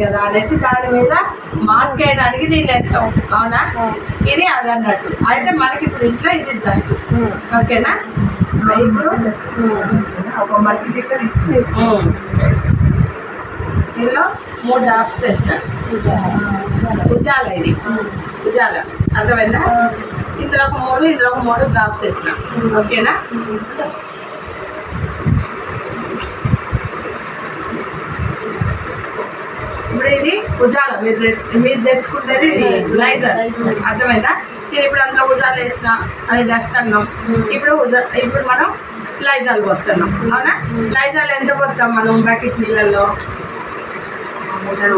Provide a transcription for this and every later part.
కదా అనేసి దాని మీద మాస్క్ వేయడానికి దీన్ని వేస్తాం. అవునా? ఇది అది అన్నట్టు. అయితే మనకి ఇప్పుడు ఇంట్లో ఇది డస్ట్. ఓకేనా? ఇప్పుడు ఇందులో 3 డ్రాప్స్ వేసిన భుజాల, ఇది భుజాల అర్థమైందా? ఇందులో ఒక 3, ఇందులో ఒక 3 డ్రాప్స్ వేసిన. ఓకేనా? ఇప్పుడు ఇది భుజాల మీరు తెచ్చుకుంటేది లైజర్. అర్థమైందా? నేను ఇప్పుడు అందులో భుజాలు వేసిన, అది డస్ట్ అన్నాం. ఇప్పుడు మనం లైజాల్ పోస్తున్నాం. అవునా? లైజాల్ ఎంత పోస్తాం మనం బకెట్ నీళ్ళల్లో?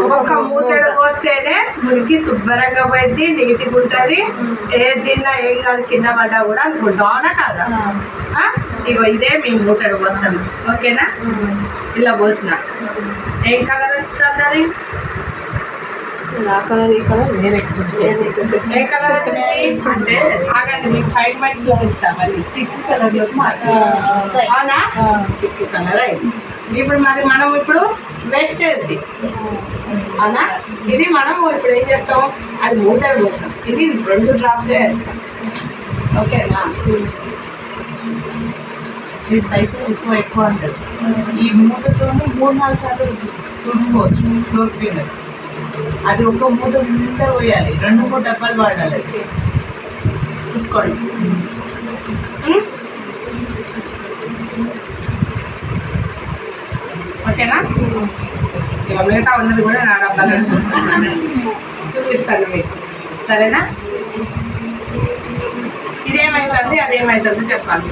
ఒక్కొక్క మూతడు పోస్తేనే మురికి శుభ్రంగా పోయింది, నీట్గా ఉంటుంది. ఏ తిన్నా ఏం కాదు, కింద పడ్డా కూడా అనుకుంటాం. అవునా కాదా? ఇగో ఇదే మేము మూతడు పోస్తాం. ఓకేనా? ఇలా పోసిన ఏం కలర్ వస్తుంది? అది నా కలర్, ఈ కలర్ వేరే. ఏ కలర్ వచ్చింది అంటే ఆగండి, మీకు 5 minutes లో ఇస్తా. మరి థిక్ కలర్ లో. అవునా? థిక్ కలర్ అయింది. ఇప్పుడు మరి మనం ఇప్పుడు వేస్ట్ అయింది. అవునా? ఇది మనం ఇప్పుడు ఏం చేస్తాం? అది మూతలు పోస్తాం. ఇది 2 డ్రాప్సే వేస్తాం. ఓకేనా? ఈ పైసలు ఎక్కువ అంటారు. ఈ మూతతో 3-4 సార్లు చూసుకోవచ్చు క్లోత్ క్లీనర్. అది ఒక మూత నిండా పోయాలి, 2-3 డబ్బాలు వాడాలి. చూసుకోండి. ఓకేనా? ఇక మిగతా ఉన్నది కూడా నా డబ్బాలో చూపిస్తాను మీకు. సరేనా? ఇదేమవుతుంది అదేమవుతుంది చెప్పాలి.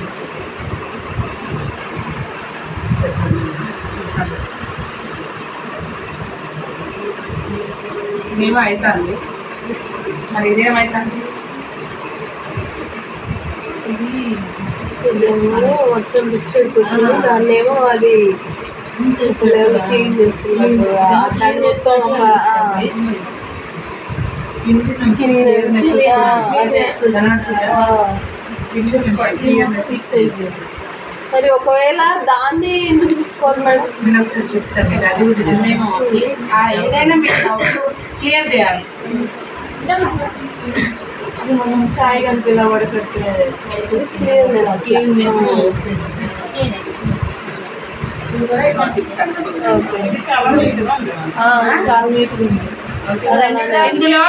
ఇదేమో అవుతుంది, మరి ఇదేమవుతుంది? మొత్తం మిక్సర్కి వచ్చింది. దాన్ని ఏమో అది క్లీన్ చేస్తున్నారు. మరి ఒకవేళ దాన్ని ఎందుకు తీసుకోవాలి మేడం? నేను ఒకసారి చెప్తాను. ఏదైనా మీరు క్లియర్ చేయాలి. మనం చాయ్ కనుక ఇలా వడకట్టే చాలా నీట్గా ఉంది. ఇందులో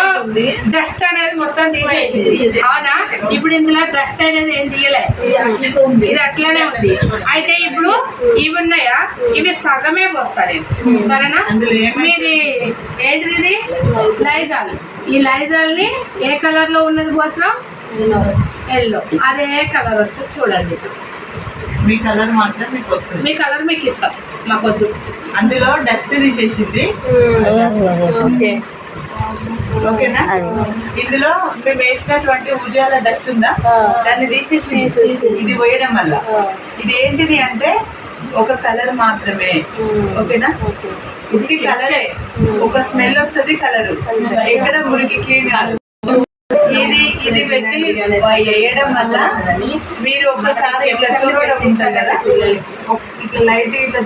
డస్ట్ అనేది మొత్తం తీసేసింది. అవునా? ఇప్పుడు ఇందులో డస్ట్ అనేది ఏం తీయలే, ఇది అట్లనే ఉంది. అయితే ఇప్పుడు ఇవి ఉన్నాయా, ఇవి సగమే పోస్తా నేను. సరేనా? మీది ఏంటిది? ఇది లైజాల్. ఈ లైజాల్ ని ఏ కలర్ లో ఉన్నది పోసినాం? ఎల్లో. అదే కలర్ వస్తుంది చూడండి. మీ కలర్ మాత్రం మీకు వస్తుంది. మీ కలర్ మీకు ఇస్తాం, మాకొద్దు. అందులో డస్ట్ తీసేసింది. ఓకేనా? ఇందులో మేము వేసినటువంటి ఉజాల డస్ట్ ఉందా, దాన్ని తీసేసి ఇది పోయడం వల్ల ఇది ఏంటిది అంటే ఒక కలర్ మాత్రమే. ఓకేనా? ఇది కలరే, ఒక స్మెల్ వస్తుంది, కలరు ఎక్కడ మురికి క్లీన్ కాదు. ఇది పెట్టి వేయడం వల్ల మీరు ఒక్కసారి ఇట్లా చూడడం ఉంటుంది కదా, ఇట్లా లైట్ ఇట్లా